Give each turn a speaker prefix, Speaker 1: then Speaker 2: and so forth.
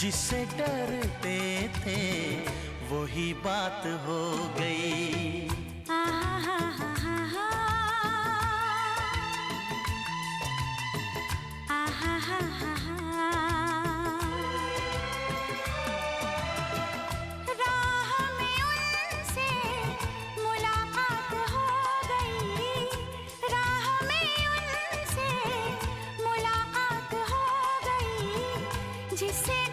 Speaker 1: जिससे डरते थे वही बात हो गई।
Speaker 2: जिसे